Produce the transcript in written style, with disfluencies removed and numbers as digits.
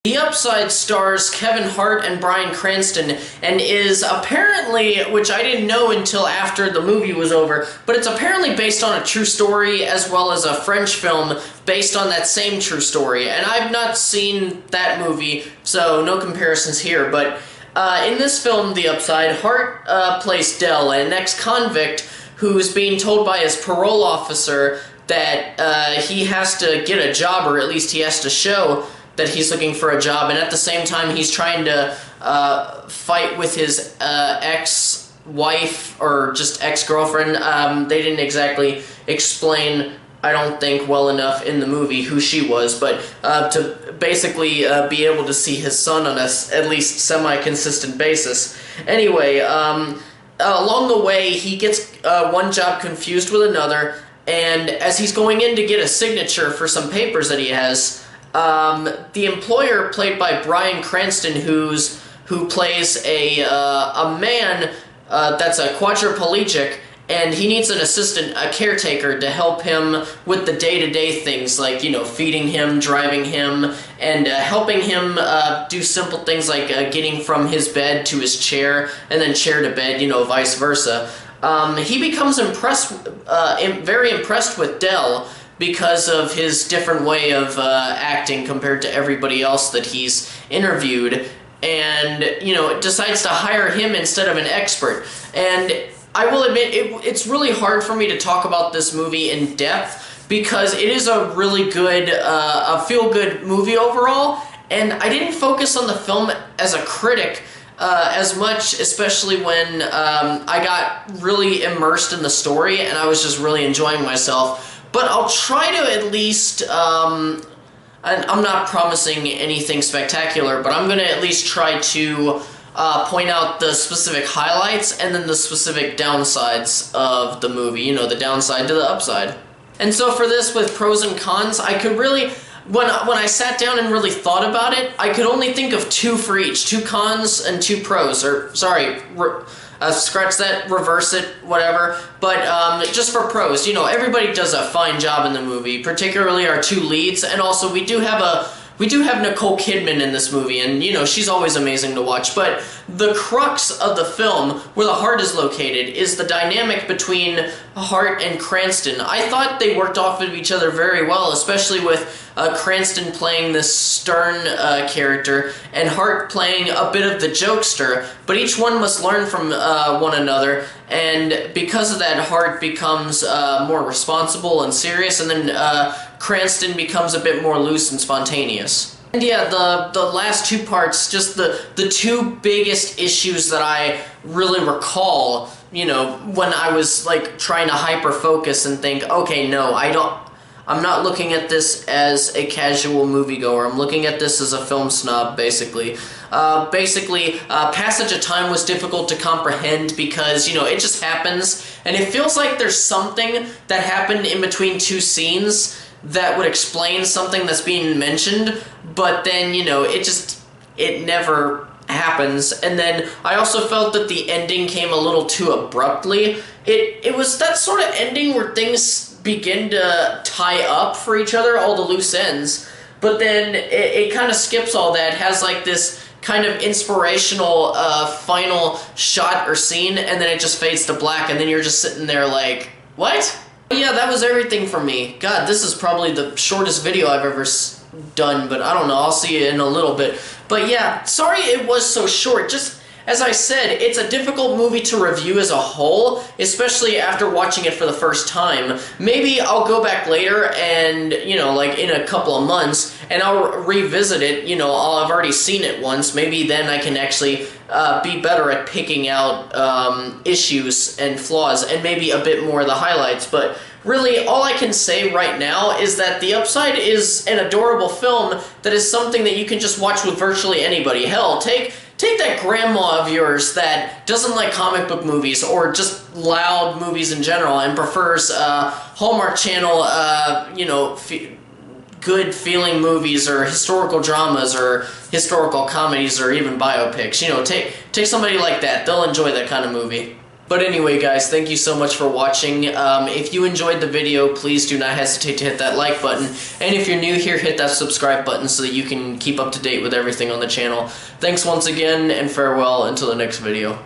The Upside stars Kevin Hart and Bryan Cranston and is apparently, which I didn't know until after the movie was over, but it's apparently based on a true story as well as a French film based on that same true story. And I've not seen that movie, so no comparisons here, but in this film, The Upside, Hart plays Dell, an ex-convict who's being told by his parole officer that he has to get a job, or at least he has to show that he's looking for a job, and at the same time he's trying to fight with his ex-wife, or just ex-girlfriend. They didn't exactly explain, I don't think, well enough in the movie who she was, but to basically be able to see his son on a at least semi-consistent basis. Anyway, along the way he gets one job confused with another, and as he's going in to get a signature for some papers that he has, the employer, played by Bryan Cranston, who plays a man that's a quadriplegic, and he needs an assistant, a caretaker, to help him with the day-to-day things, like, you know, feeding him, driving him, and helping him do simple things like getting from his bed to his chair, and then chair to bed, you know, vice versa. He becomes very impressed with Dell, because of his different way of acting compared to everybody else that he's interviewed, and, you know, decides to hire him instead of an expert. And I will admit, it's really hard for me to talk about this movie in depth, because it is a really good, a feel-good movie overall, and I didn't focus on the film as a critic as much, especially when I got really immersed in the story, and I was just really enjoying myself. But I'll try to at least, and I'm not promising anything spectacular, but I'm going to at least try to point out the specific highlights and then the specific downsides of the movie, you know, the downside to the upside. And so for this, with pros and cons, I could really, when I sat down and really thought about it, I could only think of two for each, two cons and two pros, or, sorry, scratch that, reverse it, whatever. But just for pros, you know, everybody does a fine job in the movie, particularly our two leads, and also we do have Nicole Kidman in this movie, and, you know, she's always amazing to watch. But the crux of the film, where the heart is located, is the dynamic between Hart and Cranston. I thought they worked off of each other very well, especially with Cranston playing this stern character, and Hart playing a bit of the jokester, but each one must learn from one another, and because of that, Hart becomes more responsible and serious, and then Cranston becomes a bit more loose and spontaneous. And yeah, the last two parts, just the two biggest issues that I really recall, you know, when I was, like, trying to hyper-focus and think, okay, no, I'm not looking at this as a casual moviegoer. I'm looking at this as a film snob, basically. Passage of time was difficult to comprehend because, you know, it just happens, and it feels like there's something that happened in between two scenes that would explain something that's being mentioned, but then, you know, it never happens. And then I also felt that the ending came a little too abruptly. It was that sort of ending where things begin to tie up for each other, all the loose ends, but then it kind of skips all that, has like this kind of inspirational final shot or scene, and then it just fades to black, and then you're just sitting there like, what? Yeah, that was everything for me. God, this is probably the shortest video I've ever done, but I don't know, I'll see you in a little bit. But yeah, sorry it was so short. Just as I said, it's a difficult movie to review as a whole, especially after watching it for the first time. Maybe I'll go back later and, you know, like in a couple of months, and I'll revisit it. You know, I've already seen it once. Maybe then I can actually be better at picking out issues and flaws, and maybe a bit more of the highlights. But really, all I can say right now is that The Upside is an adorable film that is something that you can just watch with virtually anybody. Hell, take that grandma of yours that doesn't like comic book movies or just loud movies in general and prefers Hallmark Channel, you know, good feeling movies or historical dramas or historical comedies or even biopics. You know, take somebody like that. They'll enjoy that kind of movie. But anyway, guys, thank you so much for watching. If you enjoyed the video, please do not hesitate to hit that like button. And if you're new here, hit that subscribe button so that you can keep up to date with everything on the channel. Thanks once again, and farewell until the next video.